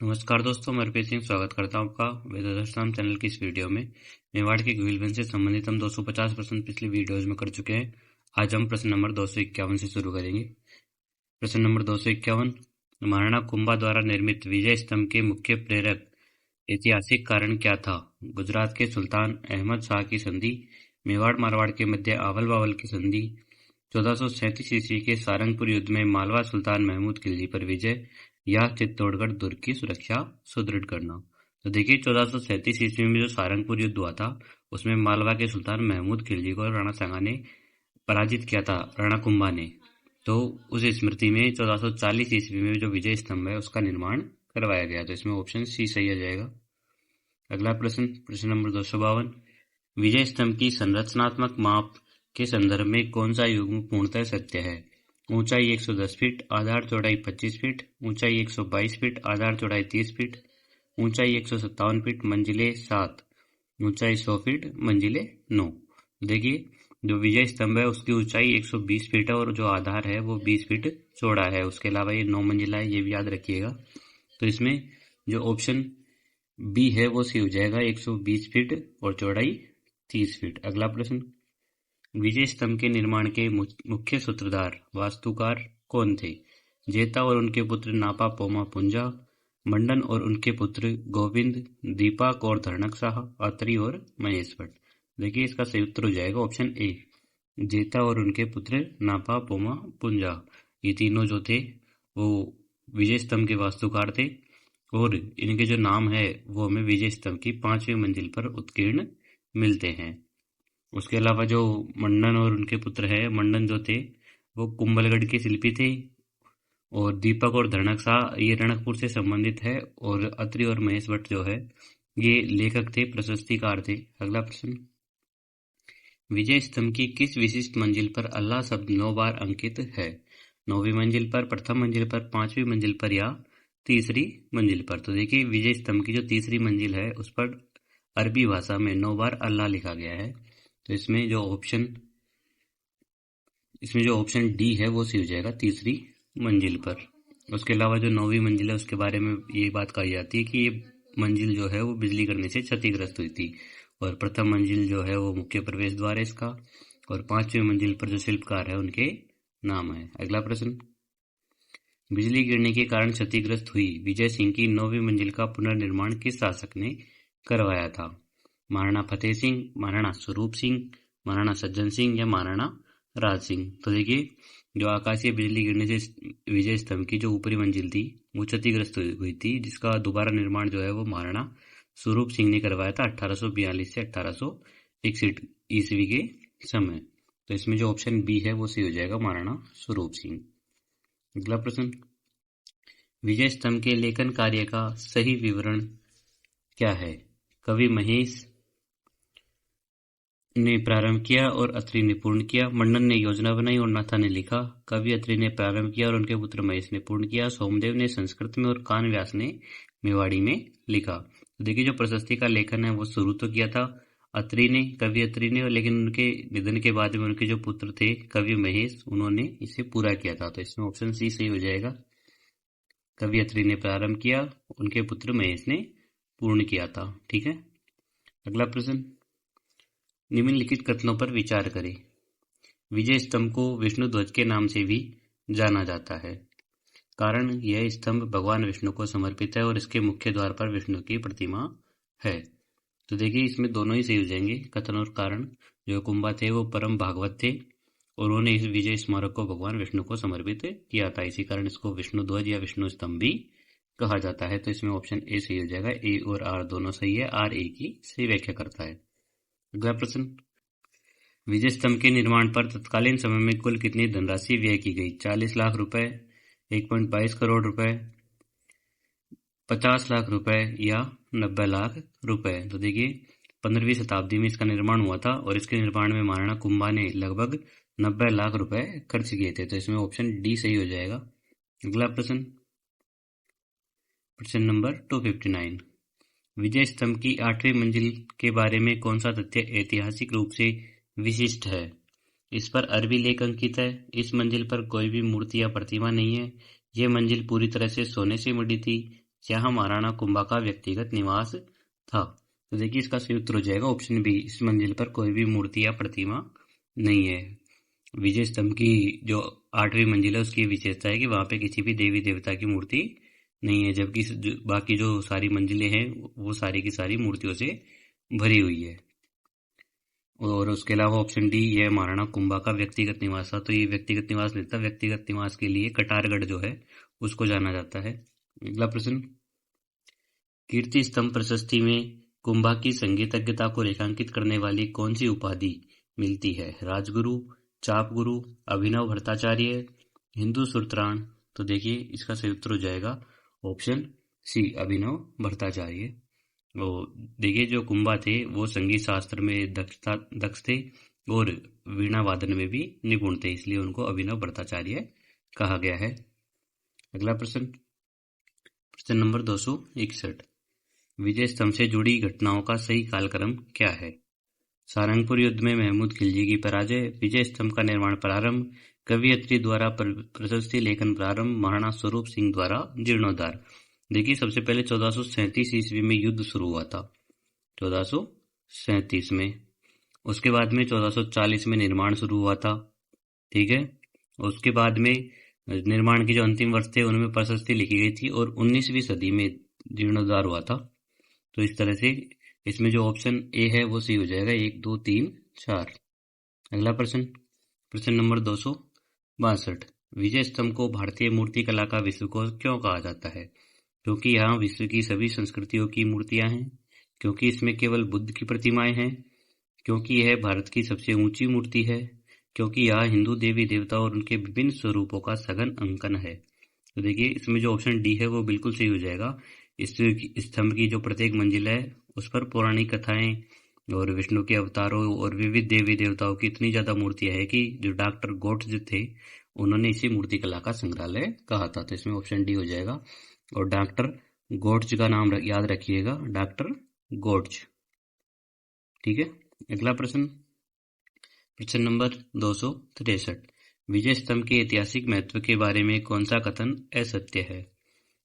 नमस्कार दोस्तों, मैं हरप्रीत सिंह स्वागत करता हूं आपका वेदाध्ययन चैनल की इस वीडियो में। मेवाड़ के ग्विलबन से संबंधित हम 250 प्रश्न पिछले वीडियोज में कर चुके हैं। आज हम प्रश्न नंबर 251 से शुरू करेंगे। प्रश्न नंबर 251, महाराणा कुंभा द्वारा निर्मित विजय स्तंभ के मुख्य प्रेरक ऐतिहासिक कारण क्या था? गुजरात के सुल्तान अहमद शाह की संधि, मेवाड़ मारवाड़ के मध्य आवल बावल की संधि, 1437 ईस्वी के सारंगपुर युद्ध में मालवा सुल्तान महमूद खिलजी पर विजय, या चित्तौड़गढ़ दुर्ग की सुरक्षा सुदृढ़ करना। तो देखिए, 1437 ईस्वी में जो सारंगपुर युद्ध हुआ था उसमें मालवा के सुल्तान महमूद खिलजी को राणा सांगा ने पराजित किया था, राणा कुंभा ने। तो उस स्मृति में 1440 ईस्वी में जो विजय स्तंभ है उसका निर्माण करवाया गया। तो इसमें ऑप्शन सी सही आ जाएगा। अगला प्रश्न, प्रश्न नंबर 252, विजय स्तंभ की संरचनात्मक माप के संदर्भ में कौन सा युग्म पूर्णतः सत्य है? ऊंचाई 110 फीट, आधार चौड़ाई 25 फीट, ऊंचाई 122 फीट, आधार चौड़ाई 30 फीट, ऊंचाई 157 फीट, मंजिले 7, ऊंचाई 100 फीट, मंजिले 9। देखिए, जो विजय स्तंभ है उसकी ऊंचाई 120 फीट है और जो आधार है वो 20 फीट चौड़ा है। उसके अलावा ये 9 मंजिला है, ये भी याद रखिएगा। तो इसमें जो ऑप्शन बी है वो सही हो जाएगा, 120 फीट और चौड़ाई 30 फीट। अगला प्रश्न, विजय स्तंभ के निर्माण के मुख्य सूत्रधार वास्तुकार कौन थे? जेता और उनके पुत्र नापा पोमा पुंजा, मंडन और उनके पुत्र गोविंद, दीपक और धरणक शाह, अत्रि और महेश भट्ट। देखिए, इसका सही उत्तर हो जाएगा ऑप्शन ए, जेता और उनके पुत्र नापा पोमा पुंजा। ये तीनों जो थे वो विजय स्तंभ के वास्तुकार थे और इनके जो नाम है वो हमें विजय स्तंभ की 5वीं मंजिल पर उत्कीर्ण मिलते हैं। उसके अलावा जो मंडन और उनके पुत्र है, मंडन जो थे वो कुंभलगढ़ के शिल्पी थे और दीपक और धरणक शाह ये रणकपुर से संबंधित है और अत्रि और महेश भट्ट जो है ये लेखक थे, प्रशस्तिकार थे। अगला प्रश्न, विजय स्तंभ की किस विशिष्ट मंजिल पर अल्लाह शब्द 9 बार अंकित है? 9वीं मंजिल पर, प्रथम मंजिल पर, 5वीं मंजिल पर या तीसरी मंजिल पर? तो देखिए, विजय स्तंभ की जो तीसरी मंजिल है उस पर अरबी भाषा में 9 बार अल्लाह लिखा गया है। तो इसमें जो ऑप्शन डी है वो सही हो जाएगा, तीसरी मंजिल पर। उसके अलावा जो 9वीं मंजिल है उसके बारे में ये बात कही जाती है कि ये मंजिल जो है वो बिजली गिरने से क्षतिग्रस्त हुई थी और प्रथम मंजिल जो है वो मुख्य प्रवेश द्वार है इसका और 5वीं मंजिल पर जो शिल्पकार है उनके नाम है। अगला प्रश्न, बिजली गिरने के कारण क्षतिग्रस्त हुई विजय सिंह की 9वीं मंजिल का पुनर्निर्माण किस शासक ने करवाया था? महाराणा फतेह सिंह, महाराणा स्वरूप सिंह, महाराणा सज्जन सिंह या महाराणा राज सिंह? तो देखिए, जो आकाशीय बिजली गिरने से विजय स्तंभ की जो ऊपरी मंजिल थी वो क्षतिग्रस्त हुई थी, जिसका दोबारा निर्माण जो है वो महाराणा स्वरूप सिंह ने करवाया था 1842 से 1861 ईस्वी के समय। तो इसमें जो ऑप्शन बी है वो सही हो जाएगा, महाराणा स्वरूप सिंह। अगला प्रश्न, विजय स्तंभ के लेखन कार्य का सही विवरण क्या है? कवि महेश ने प्रारंभ किया और अत्रि ने पूर्ण किया, मंडन ने योजना बनाई और नाथा ने लिखा, कवि अत्रि ने प्रारंभ किया और उनके पुत्र महेश ने पूर्ण किया, सोमदेव ने संस्कृत में और कान व्यास ने मेवाड़ी में लिखा। तो देखिए, जो प्रशस्ति का लेखन है वो शुरू तो किया था कवि अत्रि ने, लेकिन उनके निधन के बाद में उनके जो पुत्र थे कवि महेश, उन्होंने इसे पूरा किया था। तो इसमें ऑप्शन सी सही हो जाएगा, कवि अत्रि ने प्रारंभ किया, उनके पुत्र महेश ने पूर्ण किया था। ठीक है। अगला प्रश्न, निम्नलिखित कथनों पर विचार करें। विजय स्तंभ को विष्णु ध्वज के नाम से भी जाना जाता है, कारण यह स्तंभ भगवान विष्णु को समर्पित है और इसके मुख्य द्वार पर विष्णु की प्रतिमा है। तो देखिए, इसमें दोनों ही सही हो जाएंगे, कथन और कारण। जो कुंभा थे वो परम भागवत थे और उन्होंने इस विजय स्मारक को भगवान विष्णु को समर्पित किया था, इसी कारण इसको विष्णु ध्वज या विष्णु स्तंभ भी कहा जाता है। तो इसमें ऑप्शन ए सही हो जाएगा, ए और आर दोनों सही है, आर ए की सही व्याख्या करता है। अगला प्रश्न, विजय स्तंभ के निर्माण पर तत्कालीन समय में कुल कितनी धनराशि व्यय की गई? 40 लाख रुपए, 1.22 करोड़ रुपए, 50 लाख रुपए या 90 लाख रुपए? तो देखिए, 15वीं शताब्दी में इसका निर्माण हुआ था और इसके निर्माण में महाराणा कुंभा ने लगभग 90 लाख रुपए खर्च किए थे। तो इसमें ऑप्शन डी सही हो जाएगा। अगला प्रश्न, प्रश्न नंबर 259, विजय स्तंभ की 8वीं मंजिल के बारे में कौन सा तथ्य ऐतिहासिक रूप से विशिष्ट है? इस पर अरबी लेख अंकित है, इस मंजिल पर कोई भी मूर्ति या प्रतिमा नहीं है, यह मंजिल पूरी तरह से सोने से मढ़ी थी, यहाँ महाराणा कुंभा का व्यक्तिगत निवास था। तो देखिए इसका सही उत्तर हो जाएगा ऑप्शन बी, इस मंजिल पर कोई भी मूर्ति या प्रतिमा नहीं है। विजय स्तंभ की जो 8वीं मंजिल है उसकी विशेषता है कि वहां पे किसी भी देवी देवता की मूर्ति नहीं है, जबकि बाकी जो सारी मंजिलें हैं वो सारी की सारी मूर्तियों से भरी हुई है। और उसके अलावा ऑप्शन डी, यह महाराणा कुंभा का व्यक्तिगत निवास था। तो ये व्यक्तिगत निवास नहीं था, व्यक्तिगत निवास के लिए कटारगढ़ जो है उसको जाना जाता है। अगला प्रश्न, कीर्ति स्तंभ प्रशस्ति में कुंभा की संगीतज्ञता को रेखांकित करने वाली कौन सी उपाधि मिलती है? राजगुरु, चाप गुरु, अभिनव भट्टाचार्य, हिंदू सूत्रधार। तो देखिए इसका सही उत्तर हो जाएगा ऑप्शन सी, अभिनव भट्टाचार्य। वो देखिए जो कुंभा थे वो संगीत शास्त्र में दक्ष थे और वीणा वादन में भी निपुण थे, इसलिए उनको अभिनव भट्टाचार्य कहा गया है। अगला प्रश्न, प्रश्न नंबर 261, विजय स्तंभ से जुड़ी घटनाओं का सही कालक्रम क्या है? सारंगपुर युद्ध में महमूद खिलजी की पराजय, विजय स्तंभ का निर्माण प्रारंभ, कवियत्री द्वारा प्रशस्ति लेखन प्रारंभ, महाराणा स्वरूप सिंह द्वारा जीर्णोद्धार। देखिए सबसे पहले 1437 ईस्वी में युद्ध शुरू हुआ था, 1437 में। उसके बाद में 1440 में निर्माण शुरू हुआ था, ठीक है। उसके बाद में निर्माण के जो अंतिम वर्ष थे उनमें प्रशस्ति लिखी गई थी और 19वीं सदी में जीर्णोद्धार हुआ था। तो इस तरह से इसमें जो ऑप्शन ए है वो सही हो जाएगा, 1 2 3 4। अगला प्रश्न, प्रश्न नंबर 262, विजय स्तंभ को भारतीय मूर्ति कला का विश्वकोश क्यों कहा जाता है? क्योंकि यहाँ विश्व की सभी संस्कृतियों की मूर्तियां हैं, क्योंकि इसमें केवल बुद्ध की प्रतिमाएं हैं, क्योंकि यह भारत की सबसे ऊंची मूर्ति है, क्योंकि यहाँ हिंदू देवी देवता और उनके विभिन्न स्वरूपों का सघन अंकन है। तो देखिए इसमें जो ऑप्शन डी है वो बिल्कुल सही हो जाएगा। इस स्तंभ की जो प्रत्येक मंजिल है उस पर पौराणिक कथाएं और विष्णु के अवतारों और विविध देवी देवताओं की इतनी ज्यादा मूर्तियां है कि जो डॉक्टर गोट्ज थे उन्होंने इसी मूर्ति कला का संग्रहालय कहा था। तो इसमें ऑप्शन डी हो जाएगा। और डॉक्टर गोट्ज का नाम याद रखिएगा, डॉक्टर गोट्ज, ठीक है। अगला प्रश्न, प्रश्न नंबर 263, विजय स्तंभ के ऐतिहासिक महत्व के बारे में कौन सा कथन असत्य है?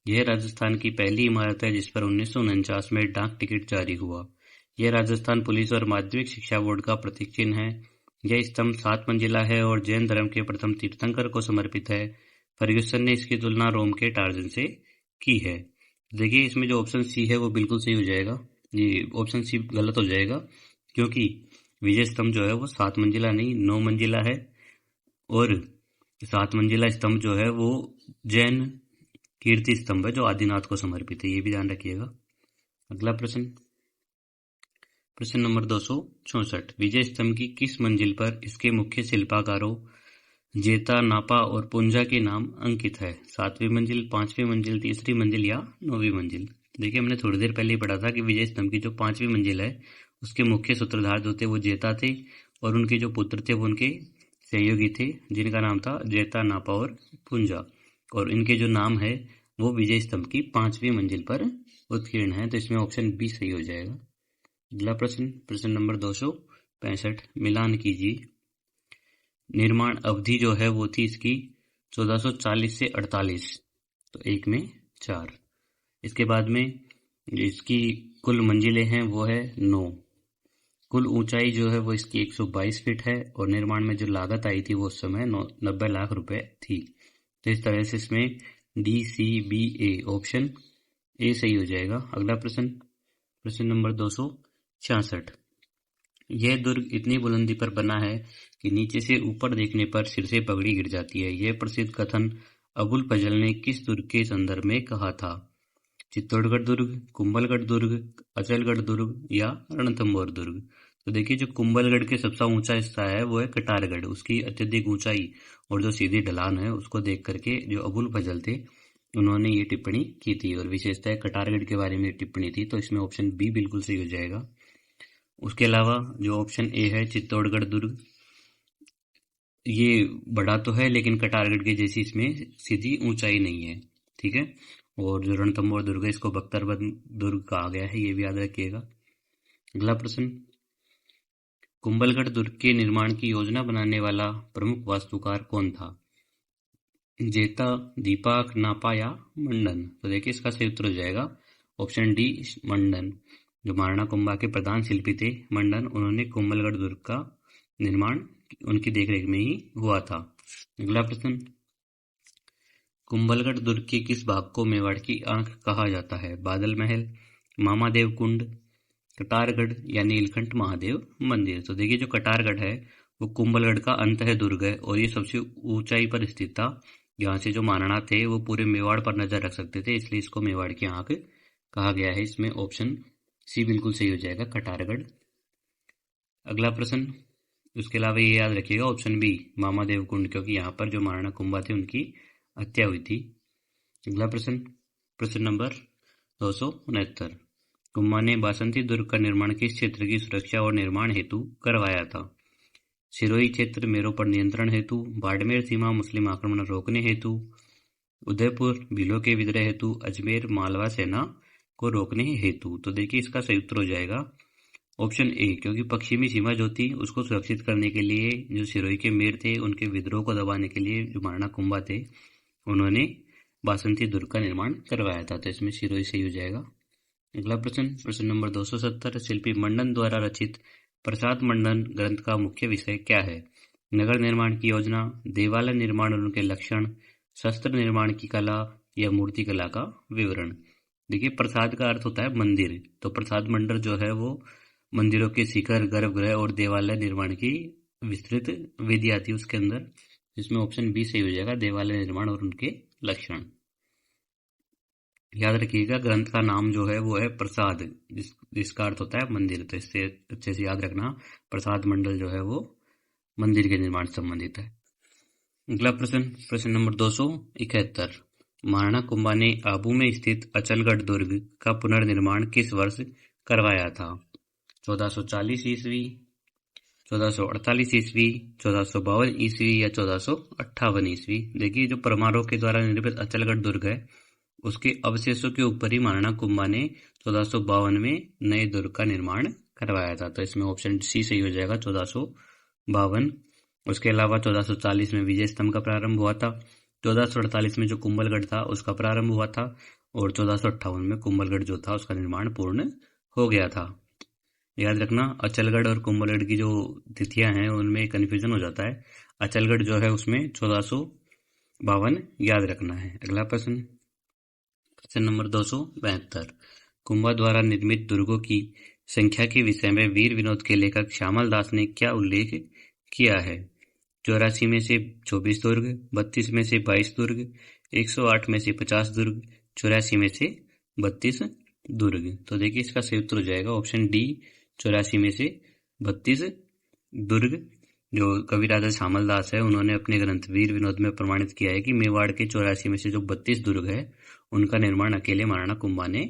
यह राजस्थान की पहली इमारत है जिस पर 1949 में डाक टिकट जारी हुआ। यह राजस्थान पुलिस और माध्यमिक शिक्षा बोर्ड का प्रतीक चिन्ह है। यह स्तंभ 7 मंजिला है और जैन धर्म के प्रथम तीर्थंकर को समर्पित है। फर्ग्यूसन ने इसकी तुलना रोम के टार्जन से की है। देखिए इसमें जो ऑप्शन सी है वो बिल्कुल सही हो जाएगा, ये ऑप्शन सी गलत हो जाएगा, क्योंकि विजय स्तंभ जो है वो 7 मंजिला नहीं 9 मंजिला है और 7 मंजिला स्तंभ जो है वो जैन कीर्ति स्तंभ है जो आदिनाथ को समर्पित है, ये भी ध्यान रखिएगा। अगला प्रश्न, प्रश्न नंबर 264, विजय स्तंभ की किस मंजिल पर इसके मुख्य शिल्पकारों जेता, नापा और पुंजा के नाम अंकित है? 7वीं मंजिल, 5वीं मंजिल, 3री मंजिल या 9वीं मंजिल? देखिए हमने थोड़ी देर पहले ही पढ़ा था कि विजय स्तंभ की जो 5वीं मंजिल है उसके मुख्य सूत्रधार जो थे वो जेता थे और उनके जो पुत्र थे वो उनके सहयोगी थे जिनका नाम था जेता, नापा और पुंजा, और इनके जो नाम है वो विजय स्तंभ की 5वीं मंजिल पर उत्कीर्ण है। तो इसमें ऑप्शन बी सही हो जाएगा। अगला प्रश्न, प्रश्न नंबर 265, मिलान कीजिए। निर्माण अवधि जो है वो थी इसकी 1440 से 48, तो 1 में 4। इसके बाद में इसकी कुल मंजिलें हैं वो है 9। कुल ऊंचाई जो है वो इसकी 122 फीट है और निर्माण में जो लागत आई थी वो उस समय 90 लाख रुपए थी। तो इस तरह से इसमें D C B A, option A सही हो जाएगा। अगला प्रश्न, प्रश्न नंबर 266, यह दुर्ग इतनी बुलंदी पर बना है कि नीचे से ऊपर देखने पर सिर से पगड़ी गिर जाती है। यह प्रसिद्ध कथन अबुल फजल ने किस दुर्ग के संदर्भ में कहा था? चित्तौड़गढ़ दुर्ग, कुंभलगढ़ दुर्ग, अचलगढ़ दुर्ग या रणथंभौर दुर्ग? तो देखिए जो कुंभलगढ़ के सबसे ऊंचा हिस्सा है वो है कटारगढ़, उसकी अत्यधिक ऊंचाई और जो सीधी ढलान है उसको देख करके जो अबुल फजल थे उन्होंने ये टिप्पणी की थी और विशेषतः कटारगढ़ के बारे में टिप्पणी थी। तो इसमें ऑप्शन बी बिल्कुल सही हो जाएगा। उसके अलावा जो ऑप्शन ए है चित्तौड़गढ़ दुर्ग, ये बड़ा तो है लेकिन कटारगढ़ के जैसी इसमें सीधी ऊंचाई नहीं है, ठीक है। और जो रणथंभौर दुर्ग है इसको बख्तरबंद दुर्ग कहा गया है, ये भी याद रखिएगा। अगला प्रश्न, कुंभलगढ़ दुर्ग के निर्माण की योजना बनाने वाला प्रमुख वास्तुकार कौन था? जेता, दीपक, नापा या मंडन। तो देखिए इसका सही उत्तर हो जाएगा ऑप्शन डी मंडन। जो महाराणा कुंभा के प्रधान शिल्पी थे मंडन, उन्होंने कुंभलगढ़ दुर्ग का निर्माण उनकी देखरेख में ही हुआ था। अगला प्रश्न, कुंभलगढ़ दुर्ग के किस भाग को मेवाड़ की आंख कहा जाता है? बादल महल, मामादेव कुंड, कटारगढ़ या नीलकंठ महादेव मंदिर। तो देखिए जो कटारगढ़ है वो कुंभलगढ़ का अंतः दुर्ग है और ये सबसे ऊंचाई पर स्थित था। यहाँ से जो महाराणा थे वो पूरे मेवाड़ पर नजर रख सकते थे, इसलिए इसको मेवाड़ की आंख कहा गया है। इसमें ऑप्शन सी बिल्कुल सही हो जाएगा, कटारगढ़। अगला प्रश्न, उसके अलावा ये याद रखिएगा ऑप्शन बी मामादेव कुंड, क्योंकि यहाँ पर जो महाराणा कुंभा थे उनकी हत्या हुई थी। अगला प्रश्न, प्रश्न नंबर 269, कुंभा ने बासंती दुर्ग का निर्माण किस क्षेत्र की सुरक्षा और निर्माण हेतु करवाया था? सिरोही क्षेत्र मेरों पर नियंत्रण हेतु, बाड़मेर सीमा मुस्लिम आक्रमण रोकने हेतु, उदयपुर भीलों के विद्रोह हेतु, अजमेर मालवा सेना को रोकने हेतु। तो देखिए इसका सही उत्तर हो जाएगा ऑप्शन ए, क्योंकि पश्चिमी सीमा जो थी उसको सुरक्षित करने के लिए जो सिरोही के मेर थे उनके विद्रोह को दबाने के लिए जो महाराणा कुंभा थे उन्होंने बासंती दुर्ग का निर्माण करवाया था। तो इसमें सिरोही सही हो जाएगा। अगला प्रश्न, प्रश्न नंबर 270, शिल्पी मंडन द्वारा रचित प्रसाद मंडन ग्रंथ का मुख्य विषय क्या है? नगर निर्माण की योजना, देवालय निर्माण और उनके लक्षण, शस्त्र निर्माण की कला या मूर्ति कला का विवरण। देखिए प्रसाद का अर्थ होता है मंदिर, तो प्रसाद मंडल जो है वो मंदिरों के शिखर, गर्भगृह और देवालय निर्माण की विस्तृत विधि आती है उसके अंदर। इसमें ऑप्शन बी सही हो जाएगा, देवालय निर्माण और उनके लक्षण। याद रखिएगा ग्रंथ का नाम जो है वो है प्रसाद, जिसका अर्थ होता है मंदिर। तो इससे अच्छे से याद रखना, प्रसाद मंडल जो है वो मंदिर के निर्माण से संबंधित है। अगला प्रश्न, प्रश्न नंबर 271, महाराणा कुंभा ने आबू में स्थित अचलगढ़ दुर्ग का पुनर्निर्माण किस वर्ष करवाया था? 1440 ईस्वी, 1448 ईस्वी, 1452 ईस्वी या 1458 ईस्वी। देखिए जो परमारों के द्वारा निर्मित अचलगढ़ दुर्ग है उसके अवशेषों के ऊपर ही महाराणा कुंभा ने 1452 में नए दुर्ग का निर्माण करवाया था। तो इसमें ऑप्शन सी सही हो जाएगा, 1452। उसके अलावा 1440 में विजय स्तंभ का प्रारंभ हुआ था, 1448 में जो कुंभलगढ़ था उसका प्रारंभ हुआ था और 1458 में कुंभलगढ़ जो था उसका निर्माण पूर्ण हो गया था। याद रखना अचलगढ़ और कुंभलगढ़ की जो तिथियां हैं उनमें कंफ्यूजन हो जाता है। अचलगढ़ जो है उसमें 1452 याद रखना है। अगला प्रश्न, प्रश्न नंबर 272, कुंभा द्वारा निर्मित दुर्गों की संख्या के विषय में वीर विनोद के लेखक श्यामल दास ने क्या उल्लेख किया है? 84 में से 24 दुर्ग, 32 में से 22 दुर्ग, 108 में से 50 दुर्ग, 84 में से 32 दुर्ग। तो देखिए इसका सही उत्तर हो जाएगा ऑप्शन डी, 84 में से 32 दुर्ग। जो कवि राजा श्यामल दास है उन्होंने अपने ग्रंथ वीर विनोद में प्रमाणित किया है कि मेवाड़ के 84 में से जो 32 दुर्ग है उनका निर्माण अकेले महाराणा कुंभा ने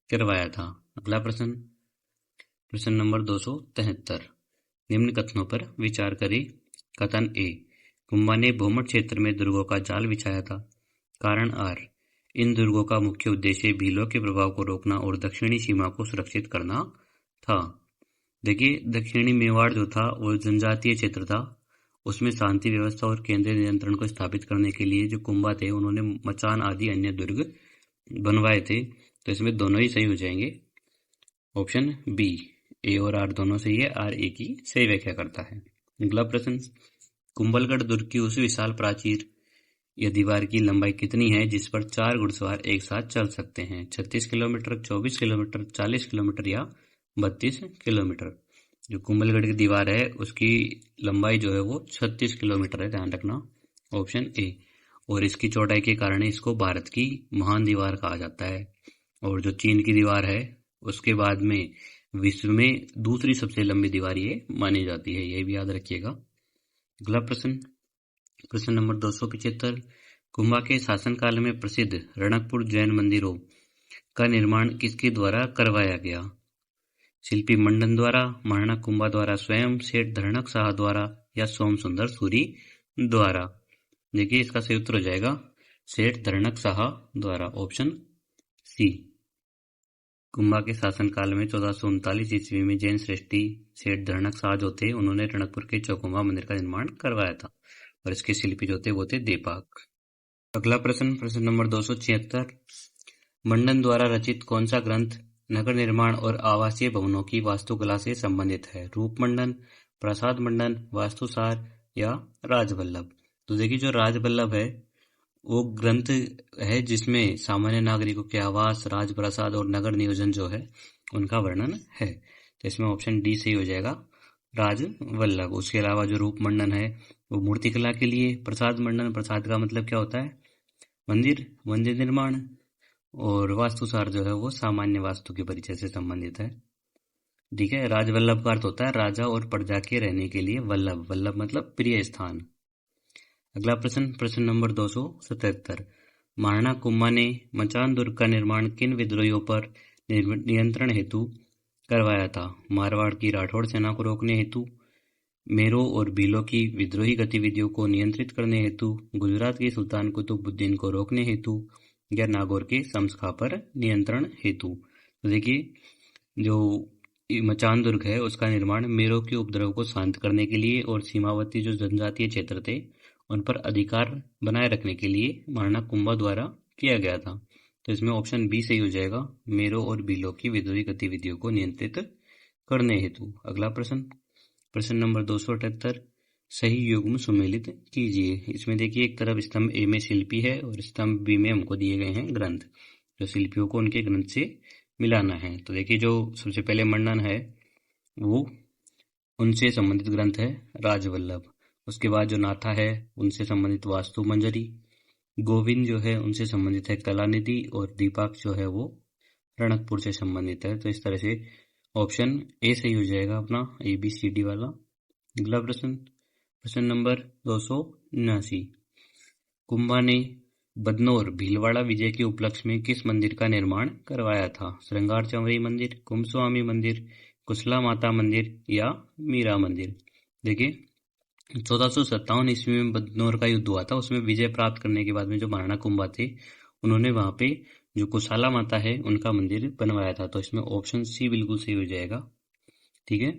करवाया था। अगला प्रश्न, प्रश्न नंबर 273, निम्न कथनों पर विचार करें। कथन ए, कुंभा ने भूमठ क्षेत्र में दुर्गों का जाल बिछाया था। कारण आर, इन दुर्गों का मुख्य उद्देश्य भीलों के प्रभाव को रोकना और दक्षिणी सीमा को सुरक्षित करना था। देखिए दक्षिणी मेवाड़ जो था वो जनजातीय क्षेत्र था, उसमें शांति व्यवस्था और केंद्रीय नियंत्रण को स्थापित करने के लिए जो कुंभा थे उन्होंने मचान आदि अन्य दुर्ग बनवाए थे। तो इसमें दोनों ही सही हो जाएंगे। ऑप्शन बी, ए और आर दोनों सही है, आर ए की सही व्याख्या करता है। अगला प्रश्न, कुंभलगढ़ दुर्ग की उस विशाल प्राचीर या दीवार की लंबाई कितनी है जिस पर 4 घुड़सवार एक साथ चल सकते हैं? 36 किलोमीटर, 24 किलोमीटर, 40 किलोमीटर या 32 किलोमीटर। जो कुंभलगढ़ की दीवार है उसकी लंबाई जो है वो 36 किलोमीटर है, ध्यान रखना, ऑप्शन ए। और इसकी चौड़ाई के कारण इसको भारत की महान दीवार कहा जाता है। और जो चीन की दीवार है उसके बाद में विश्व में दूसरी सबसे लंबी दीवार ये मानी जाती है, ये भी याद रखिएगा। अगला प्रश्न, प्रश्न नंबर 275, कुंभा के शासनकाल में प्रसिद्ध रणकपुर जैन मंदिरों का निर्माण किसके द्वारा करवाया गया? शिल्पी मंडन द्वारा, महाराणा कुंभा द्वारा स्वयं, सेठ धरणक शाह द्वारा या सोम सुंदर सूरी द्वारा। देखिए इसका सही उत्तर हो जाएगा सेठ धरणक शाह द्वारा, ऑप्शन सी। कुंभा के शासनकाल में 1439 ईस्वी में जैन श्रेष्ठी सेठ धरणक शाह जो थे उन्होंने रणकपुर के चौकुंभा मंदिर का निर्माण करवाया था और इसके शिल्पी जो थे वो थे दीपक। अगला प्रश्न, प्रश्न नंबर 276, मंडन द्वारा रचित कौन सा ग्रंथ नगर निर्माण और आवासीय भवनों की वास्तुकला से संबंधित है? रूप मंडन, प्रसाद मंडन, वास्तुसार या राजवल्लभ? तो देखिए, जो राजवल्लभ है वो ग्रंथ है जिसमें सामान्य नागरिकों के आवास, राजप्रासाद और नगर नियोजन जो है उनका वर्णन है। तो इसमें ऑप्शन डी सही हो जाएगा, राजवल्लभ। उसके अलावा जो रूप मंडन है वो मूर्तिकला के लिए, प्रसाद मंडन, प्रसाद का मतलब क्या होता है? मंदिर, मंदिर निर्माण, और वास्तुसार जो है वो सामान्य वास्तु के परिचय से संबंधित है। ठीक है। राजवल्लभ का अर्थ होता है राजा और प्रजा के रहने के लिए वल्लभ, वल्लभ मतलब प्रिय स्थान। अगला प्रश्न, प्रश्न नंबर 277, महाराणा कुंभा ने मचान दुर्ग का निर्माण किन विद्रोहियों पर नियंत्रण हेतु करवाया था? मारवाड़ की राठौड़ सेना को रोकने हेतु, मेरो और भीलों की विद्रोही गतिविधियों को नियंत्रित करने हेतु, गुजरात के सुल्तान कुतुबुद्दीन को रोकने हेतु, या नागौर के समसखा पर नियंत्रण हेतु? तो देखिए, जो मचान दुर्ग है उसका निर्माण मेरो के उपद्रव को शांत करने के लिए और सीमावर्ती जो जनजातीय क्षेत्र थे उन पर अधिकार बनाए रखने के लिए महाराणा कुंभा द्वारा किया गया था। तो इसमें ऑप्शन बी सही हो जाएगा, मेरो और भीलों की विद्रोही गतिविधियों को नियंत्रित करने हेतु। अगला प्रश्न, प्रश्न नंबर 278, सही युग्म सुमेलित कीजिए। इसमें देखिए, एक तरफ स्तंभ ए में शिल्पी है और स्तंभ बी में हमको दिए गए हैं ग्रंथ, जो शिल्पियों को उनके ग्रंथ से मिलाना है। तो देखिए, जो सबसे पहले मंडन है वो उनसे संबंधित ग्रंथ है राजवल्लभ। उसके बाद जो नाथा है उनसे संबंधित वास्तु मंजरी, गोविंद जो है उनसे संबंधित है कलानिधि, और दीपक जो है वो रणकपुर से संबंधित है। तो इस तरह से ऑप्शन ए सही हो जाएगा अपना, ABCD वाला। अगला प्रश्न, प्रश्न नंबर 279, कुंभा ने बदनौर भीलवाड़ा विजय के उपलक्ष्य में किस मंदिर का निर्माण करवाया था? श्रृंगार चंवरी मंदिर, कुंभस्वामी मंदिर, कुशला माता मंदिर या मीरा मंदिर? देखिए, 1457 ईस्वी में बदनौर का युद्ध हुआ था। उसमें विजय प्राप्त करने के बाद में जो महाराणा कुंभा थे उन्होंने वहां पे जो कुशाला माता है उनका मंदिर बनवाया था। तो इसमें ऑप्शन सी बिल्कुल सही हो जाएगा। ठीक है।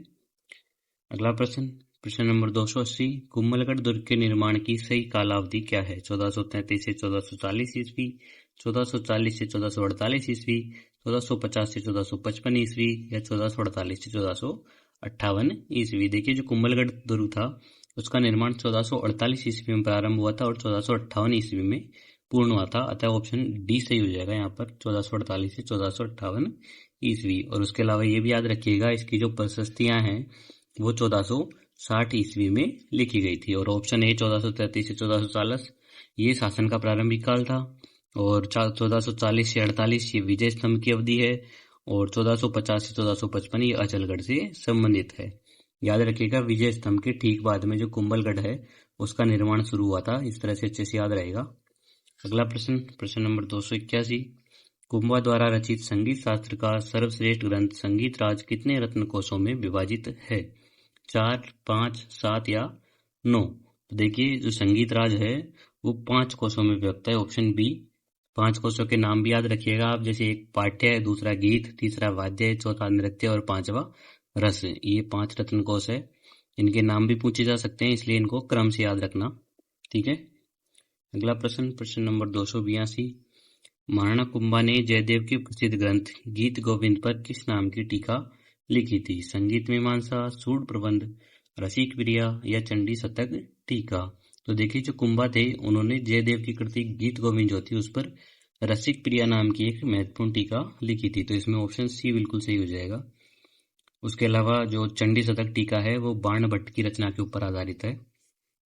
अगला प्रश्न, प्रश्न नंबर 280, कुंभलगढ़ दुर्ग के निर्माण की सही कालावधि क्या है? 1433 से 1440 ईस्वी, 1440 से 1448 ईस्वी, 1450 से 1455 ईस्वी या 1448 से 1458 ईस्वी? देखिए, जो कुंभलगढ़ दुर्ग था उसका निर्माण 1448 ईस्वी में प्रारंभ हुआ था और 1458 ईस्वी में पूर्ण हुआ था। अतः ऑप्शन डी सही हो जाएगा यहाँ पर, 1448 से 1458 ईस्वी। और उसके अलावा ये भी याद रखिएगा, इसकी जो प्रशस्तियां हैं वो 1460 ईस्वी में लिखी गई थी। और ऑप्शन ए 1433 से 1440 ये शासन का प्रारंभिक काल था, और 1440 से 48 ये विजय स्तंभ की अवधि है, और 1450 से 1455 ये अचलगढ़ से संबंधित है। याद रखिएगा, विजय स्तंभ के ठीक बाद में जो कुंभलगढ़ है उसका निर्माण शुरू हुआ था। इस तरह से अच्छे से याद रहेगा। अगला प्रश्न, प्रश्न नंबर 281, कुंभा द्वारा रचित संगीत शास्त्र का सर्वश्रेष्ठ ग्रंथ संगीत राज कितने रत्न कोशों में विभाजित है? 4, 5, 7 या 9? तो देखिए, जो संगीत राज है वो 5 कोशों में विभक्त है, ऑप्शन बी। 5 कोशों के नाम भी याद रखिएगा आप, जैसे एक पाठ्य है, दूसरा गीत, तीसरा वाद्य, चौथा नृत्य और पांचवा रस। ये 5 रत्न कोश है। इनके नाम भी पूछे जा सकते हैं, इसलिए इनको क्रम से याद रखना। ठीक है। अगला प्रश्न, प्रश्न नंबर 282, महाराणा कुंभा ने जयदेव के प्रसिद्ध ग्रंथ गीत गोविंद पर किस नाम की टीका लिखी थी? संगीत मीमांसा, सूड प्रबंध, रसिक प्रिया या चंडी शतक टीका? तो देखिए, जो कुंभा थे उन्होंने जयदेव की कृति गीत गोविंद जो थी उस पर रसिक प्रिया नाम की एक महत्वपूर्ण टीका लिखी थी। तो इसमें ऑप्शन सी बिल्कुल सही हो जाएगा। उसके अलावा जो चंडी शतक टीका है वो बाण भट्ट की रचना के ऊपर आधारित है।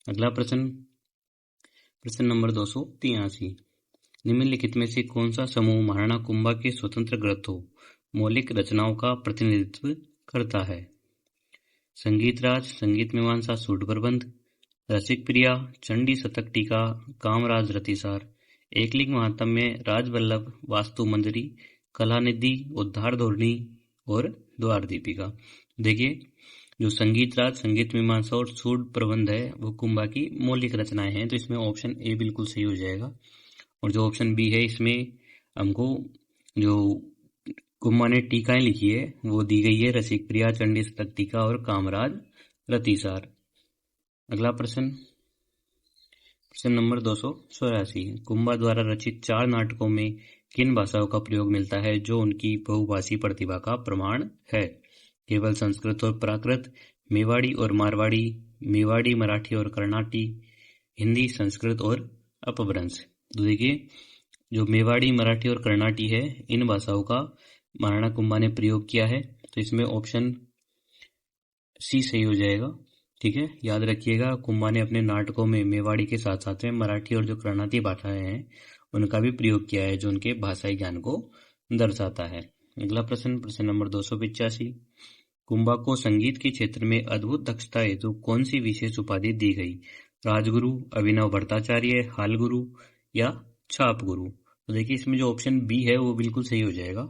अगला प्रश्न, प्रश्न नंबर 283, निम्नलिखित में से कौन सा समूह महाराणा कुंभा के स्वतंत्र ग्रंथों मौलिक रचनाओं का प्रतिनिधित्व करता है? संगीत राज, संगीत मीमांसा, सूड प्रबंध, रसिक प्रिया, चंडी शतक टीका, कामराज रतिसार, एकलिंग महात्म्य, राजवल्लभ, वास्तु मंजरी, कलानिधि, उद्धार धोरणी और द्वार दीपिका? देखिए, जो संगीत राज, संगीत मीमांसा और सूड प्रबंध है वो कुंभा की मौलिक रचनाएं हैं। तो इसमें ऑप्शन ए बिल्कुल सही हो जाएगा। और जो ऑप्शन बी है इसमें हमको जो कुंभा ने टीकाएं लिखी है वो दी गई है, रसिक प्रिया, चंडी शतक टीका और कामराज रतिसार। अगला प्रश्न, प्रश्न नंबर 284, कुंभा द्वारा रचित 4 नाटकों में किन भाषाओं का प्रयोग मिलता है जो उनकी बहुभाषी प्रतिभा का प्रमाण है? केवल संस्कृत और प्राकृत, मेवाड़ी और मारवाड़ी, मेवाड़ी मराठी और कर्नाटी, हिंदी संस्कृत और अपभ्रंश। तो देखिए, जो मेवाड़ी मराठी और कर्नाटी है, इन भाषाओं का महाराणा कुंभा ने प्रयोग किया है। तो इसमें ऑप्शन सी सही हो जाएगा। ठीक है, याद रखिएगा, कुंभा ने अपने नाटकों में मेवाड़ी के साथ साथ में मराठी और जो कर्नाटी भाषाएं हैं उनका भी प्रयोग किया है, जो उनके भाषाई ज्ञान को दर्शाता है। अगला प्रश्न, प्रश्न नंबर 285, कुंभा को संगीत के क्षेत्र में अद्भुत दक्षता हेतु कौन सी विशेष उपाधि दी गई? राजगुरु, अभिनव भट्टाचार्य, हाल गुरु या छाप गुरु? तो देखिए, इसमें जो ऑप्शन बी है वो बिल्कुल सही हो जाएगा,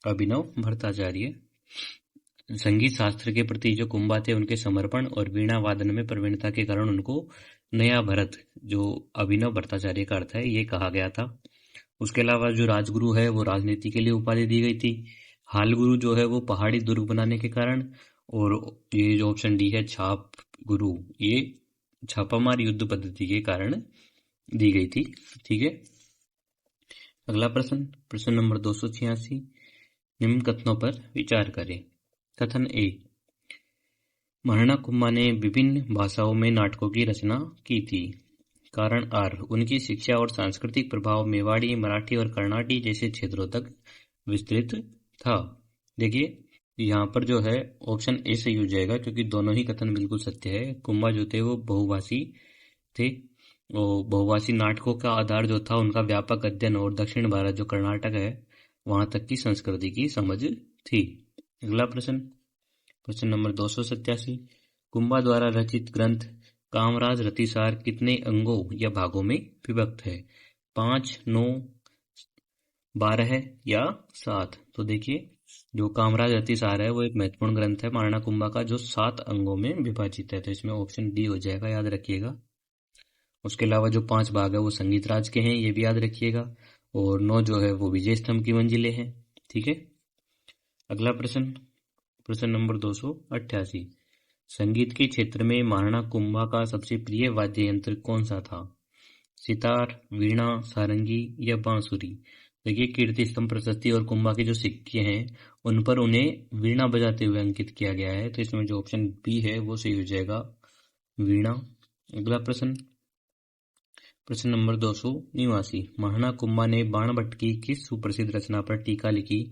अभिनव भट्टाचार्य। संगीत शास्त्र के प्रति जो कुंभा थे उनके समर्पण और वीणा वादन में प्रवीणता के कारण उनको नया भरत, जो अभिनव भट्टाचार्य का अर्थ है, ये कहा गया था। उसके अलावा जो राजगुरु है वो राजनीति के लिए उपाधि दी गई थी। हाल गुरु जो है वो पहाड़ी दुर्ग बनाने के कारण, और ये जो ऑप्शन डी है छाप गुरु, ये छापामार युद्ध पद्धति के कारण दी गई थी। ठीक है, अगला प्रश्न, प्रश्न नंबर 286, निम्न कथनों पर विचार करें। कथन ए, महाराणा कुंभा ने विभिन्न भाषाओं में नाटकों की रचना की थी। कारण आर, उनकी शिक्षा और सांस्कृतिक प्रभाव मेवाड़ी, मराठी और कर्नाटी जैसे क्षेत्रों तक विस्तृत था। देखिए, यहाँ पर जो है ऑप्शन ए सही हो जाएगा, क्योंकि दोनों ही कथन बिल्कुल सत्य है। कुंभा जो थे वो बहुभाषी थे, और बहुभाषी नाटकों का आधार जो था उनका व्यापक अध्ययन और दक्षिण भारत जो कर्नाटक है वहां तक की संस्कृति की समझ थी। अगला प्रश्न, प्रश्न नंबर 287, कुंभा द्वारा रचित ग्रंथ कामराज रतिसार कितने अंगों या भागों में विभक्त है? 5, 9, 12 या 7? तो देखिए, जो कामराज रतिसार है वो एक महत्वपूर्ण ग्रंथ है महाराणा कुंभा का, जो 7 अंगों में विभाजित है। तो इसमें ऑप्शन डी हो जाएगा, याद रखिएगा। उसके अलावा जो 5 भाग है वो संगीत राज के हैं, ये भी याद रखिएगा, और 9 जो है वो विजय स्तंभ की मंजिलें हैं। ठीक है, अगला प्रश्न, प्रश्न नंबर 288, संगीत के क्षेत्र में महाराणा कुंभा का सबसे प्रिय वाद्य यंत्र कौन सा था? सितार, वीणा, सारंगी या बांसुरी? देखिए, कीर्ति स्तंभ प्रशस्ति और कुंभा के जो सिक्के हैं उन पर उन्हें वीणा बजाते हुए अंकित किया गया है। तो इसमें जो ऑप्शन बी है वो सही हो जाएगा, वीणा। अगला प्रश्न, प्रश्न नंबर 289, महाराणा कुंभा ने बाणभट्ट की किस सुप्रसिद्ध रचना पर टीका लिखी?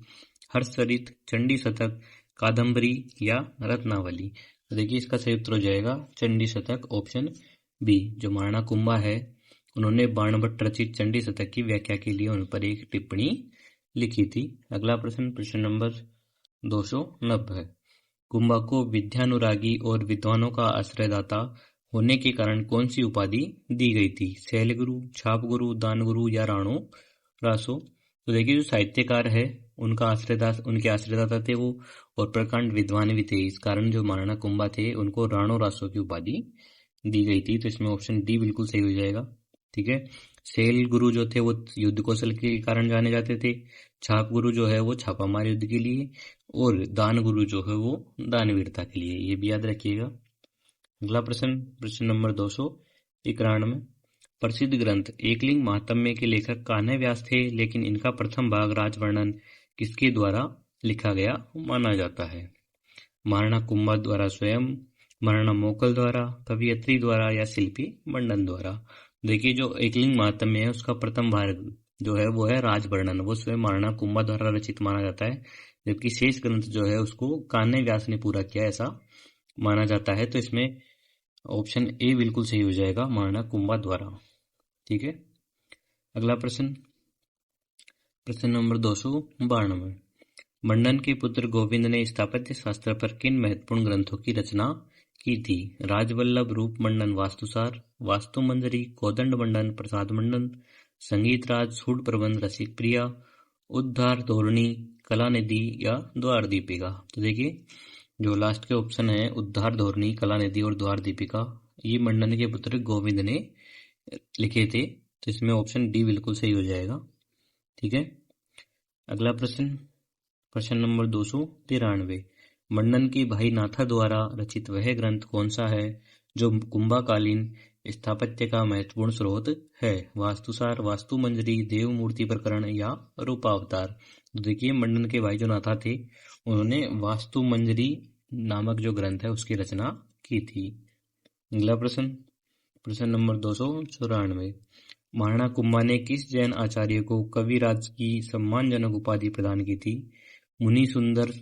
हर्षचरित, चंडी शतक, कादम्बरी या रत्नावली? तो देखिए, इसका सही उत्तर हो जाएगा चंडी शतक, ऑप्शन बी। जो महाराणा कुंभा है उन्होंने बाणभट्ट रचित चंडी शतक की व्याख्या के लिए उन पर एक टिप्पणी लिखी थी। अगला प्रश्न, प्रश्न नंबर 290, कुंभा को विद्यानुरागी और विद्वानों का आश्रयदाता होने के कारण कौन सी उपाधि दी गई थी? शैलगुरु, छाप गुरु, दान गुरु या राणो रासो? तो देखिए, जो साहित्यकार है उनके आश्रयदाता थे वो, और प्रकांड विद्वान भी थे। इस कारण जो महाराणा कुंभा थे उनको राणो रासो की उपाधि दी गई थी। तो इसमें ऑप्शन डी बिल्कुल सही हो जाएगा। ठीक है, शैल गुरु जो थे वो युद्ध कौशल के कारण जाने जाते थे, छाप गुरु जो है वो छापामार युद्ध के लिए, और दान गुरु जो है वो दानवीरता के लिए, ये भी याद रखिएगा। अगला प्रश्न, प्रश्न नंबर 291, प्रसिद्ध ग्रंथ एकलिंग महात्म्य के लेखक कान्ह व्यास थे, लेकिन इनका प्रथम भाग राजवर्णन किसके द्वारा लिखा गया माना जाता है? महाराणा कुंभा द्वारा स्वयं, महाराणा मोकल द्वारा, कवियत्री द्वारा या शिल्पी मंडन द्वारा? देखिए, जो एकलिंग महात्म्य है उसका प्रथम भाग जो है वो है राजवर्णन, वो स्वयं महाराणा कुंभा द्वारा रचित माना जाता है, जबकि शेष ग्रंथ जो है उसको कान्ह व्यास ने पूरा किया ऐसा माना जाता है। तो इसमें ऑप्शन ए बिल्कुल सही हो जाएगा, महाराणा कुंभा द्वारा। ठीक है, अगला प्रश्न, प्रश्न नंबर 292, मंडन के पुत्र गोविंद ने स्थापत्य शास्त्र पर किन महत्वपूर्ण ग्रंथों की रचना की थी? राजवल्लभ, रूप मंडन, वास्तुसार, वास्तु मंजरी, कोदंड मंडन, प्रसाद मंडन, संगीत राज, सूड प्रबंध, रसिक प्रिया, उद्धार धोरणी, कला निधि या द्वार दीपिका? तो देखिए, जो लास्ट के ऑप्शन है उद्धार धोरणी, कला निधि और द्वार दीपिका, ये मंडन के पुत्र गोविंद ने लिखे थे। तो इसमें ऑप्शन डी बिल्कुल सही हो जाएगा। ठीक है, अगला प्रश्न, प्रश्न नंबर 293, मंडन के भाई नाथा द्वारा रचित वह ग्रंथ कौन सा है जो कुंभाकालीन स्थापत्य का महत्वपूर्ण स्रोत है। वास्तुसार, वास्तु मंजरी, देव मूर्ति प्रकरण या रूपावतार। तो देखिए मंडन के भाई जो नाथा थे उन्होंने वास्तु मंजरी नामक जो ग्रंथ है उसकी रचना की थी। अगला प्रश्न, प्रश्न नंबर 294। महाराणा कुंभा ने किस जैन आचार्य को कविराज की सम्मानजनक उपाधि प्रदान की थी? मुनि सुंदर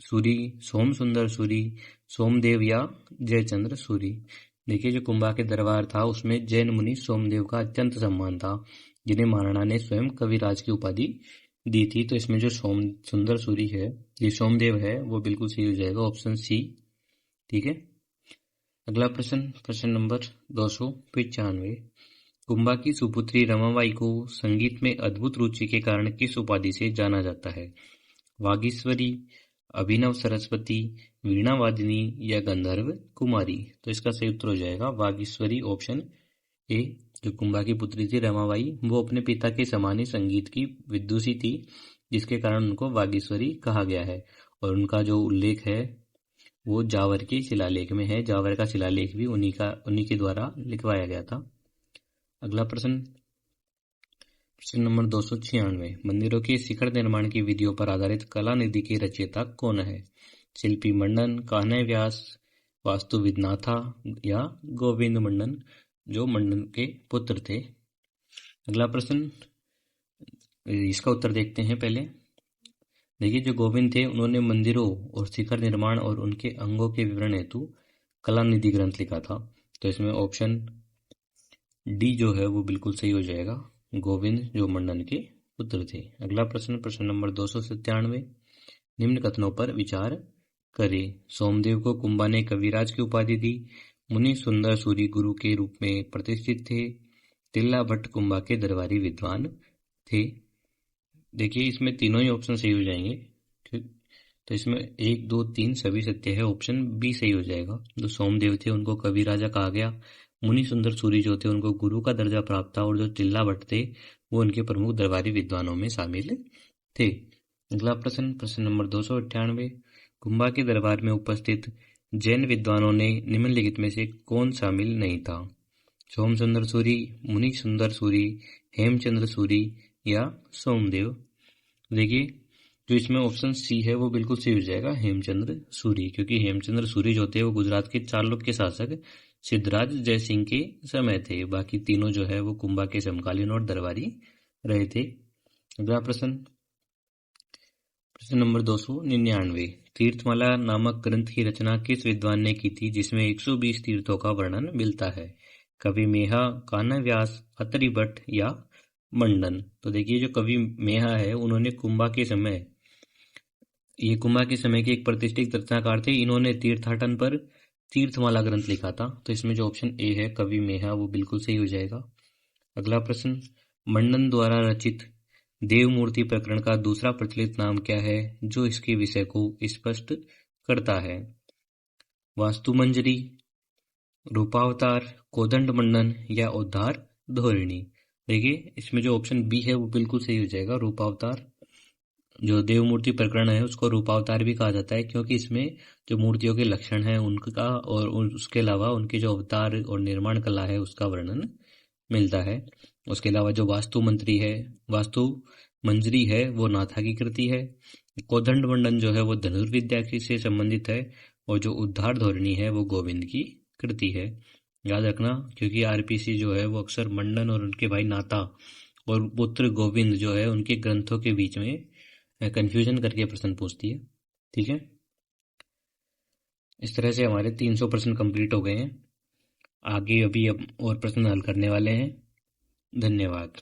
सूरी, सोम सुंदर सूरी, सोमदेव या जयचंद्र सूरी। देखिए जो कुंभा के दरबार था उसमें जैन मुनि सोमदेव का अत्यंत सम्मान था, जिन्हें महाराणा ने स्वयं कविराज की उपाधि दी थी। तो इसमें जो सोम सुंदर सूरी है, ये सोमदेव है, वो बिल्कुल सही हो जाएगा, ऑप्शन सी। ठीक है। अगला प्रश्न, प्रश्न नंबर 295। कुंभा की सुपुत्री रमाबाई को संगीत में अद्भुत रुचि के कारण किस उपाधि से जाना जाता है? वागीश्वरी, अभिनव सरस्वती, वीणा वादिनी या गंधर्व कुमारी। तो इसका सही उत्तर हो जाएगा वागीश्वरी, ऑप्शन ए। जो कुंभा की पुत्री थी रमाबाई, वो अपने पिता के समान ही संगीत की विद्वांसी थी, जिसके कारण उनको वागीश्वरी कहा गया है। और उनका जो उल्लेख है वो जावर के शिलालेख में है। जावर का शिलालेख भी उन्हीं के द्वारा लिखवाया गया था। अगला प्रश्न, प्रश्न नंबर 296। मंदिरों के शिखर निर्माण की विधियों पर आधारित कला निधि के रचयिता कौन है? शिल्पी मंडन, कान्है व्यास, वास्तुविद नाथा या गोविंद मंडन, जो मंडन के पुत्र थे। अगला प्रश्न, इसका उत्तर देखते हैं पहले। देखिए जो गोविंद थे उन्होंने मंदिरों और शिखर निर्माण और उनके अंगों के विवरण हेतु कला निधि ग्रंथ लिखा था। तो इसमें ऑप्शन डी जो है वो बिल्कुल सही हो जाएगा, गोविंद जो मंडन के पुत्र थे। अगला प्रश्न, प्रश्न नंबर 297। निम्न कथनों पर विचार करें। सोमदेव को कुंभा ने कविराज की उपाधि दी। मुनि सुंदर सूरी गुरु के रूप में प्रतिष्ठित थे। तिल्ला भट्ट कुंभा के दरबारी विद्वान थे। देखिए इसमें तीनों ही ऑप्शन सही हो जाएंगे, तो इसमें 1, 2, 3 सभी सत्य है, ऑप्शन बी सही हो जाएगा। जो सोमदेव थे उनको कवि राजा कहा गया। मुनि सुंदर सूरी जो थे उनको गुरु का दर्जा प्राप्त था, और जो तिल्ला भट्ट थे वो उनके प्रमुख दरबारी विद्वानों में शामिल थे। अगला प्रश्न, प्रश्न नंबर 298। कुंभा के दरबार में उपस्थित जैन विद्वानों ने निम्नलिखित में से कौन शामिल नहीं था? सोम सुंदर सूरी, मुनि सुंदर सूरी, हेमचंद्र सूरी या सोमदेव। देखिए जो इसमें ऑप्शन सी है वो बिल्कुल सही हो जाएगा, हेमचंद्र सूरी, क्योंकि हेमचंद्र सूरी जो थे वो गुजरात के चालुक्य शासक सिद्धराज जयसिंह के समय थे। बाकी तीनों जो है वो कुंभा के समकालीन और दरबारी रहे थे। अगला प्रश्न, प्रश्न नंबर 299। तीर्थमाला नामक ग्रंथ की रचना किस विद्वान ने की थी, जिसमें 120 तीर्थों का वर्णन मिलता है? कवि मेहा, कान्है व्यास, अत्रि भट्ट या मंडन। तो देखिए जो कवि मेहा है उन्होंने कुंभा के समय के एक प्रतिष्ठित रचनाकार थे। इन्होंने तीर्थाटन पर तीर्थमाला ग्रंथ लिखा था। तो इसमें जो ऑप्शन ए है कवि मेहा वो बिल्कुल सही हो जाएगा। अगला प्रश्न, मंडन द्वारा रचित देव मूर्ति प्रकरण का दूसरा प्रचलित नाम क्या है, जो इसके विषय को स्पष्ट करता है? वास्तु मंजरी, रूपावतार, कोदंड मंडन या उद्धार धोरणी। देखिए इसमें जो ऑप्शन बी है वो बिल्कुल सही हो जाएगा, रूपावतार। जो देव मूर्ति प्रकरण है उसको रूपावतार भी कहा जाता है, क्योंकि इसमें जो मूर्तियों के लक्षण है उनका और उसके अलावा उनके जो अवतार और निर्माण कला है उसका वर्णन मिलता है। उसके अलावा जो वास्तु मंजरी है वो नाथा की कृति है। कोदंड मंडन जो है वो धनुर्विद्या से संबंधित है, और जो उद्धार धोरणी है वो गोविंद की कृति है। याद रखना, क्योंकि आरपीसी जो है वो अक्सर मंडन और उनके भाई नाथा और पुत्र गोविंद जो है उनके ग्रंथों के बीच में कंफ्यूजन करके प्रश्न पूछती है। ठीक है, इस तरह से हमारे 300 प्रश्न कंप्लीट हो गए हैं। आगे अभी अब और प्रश्न हल करने वाले हैं। धन्यवाद।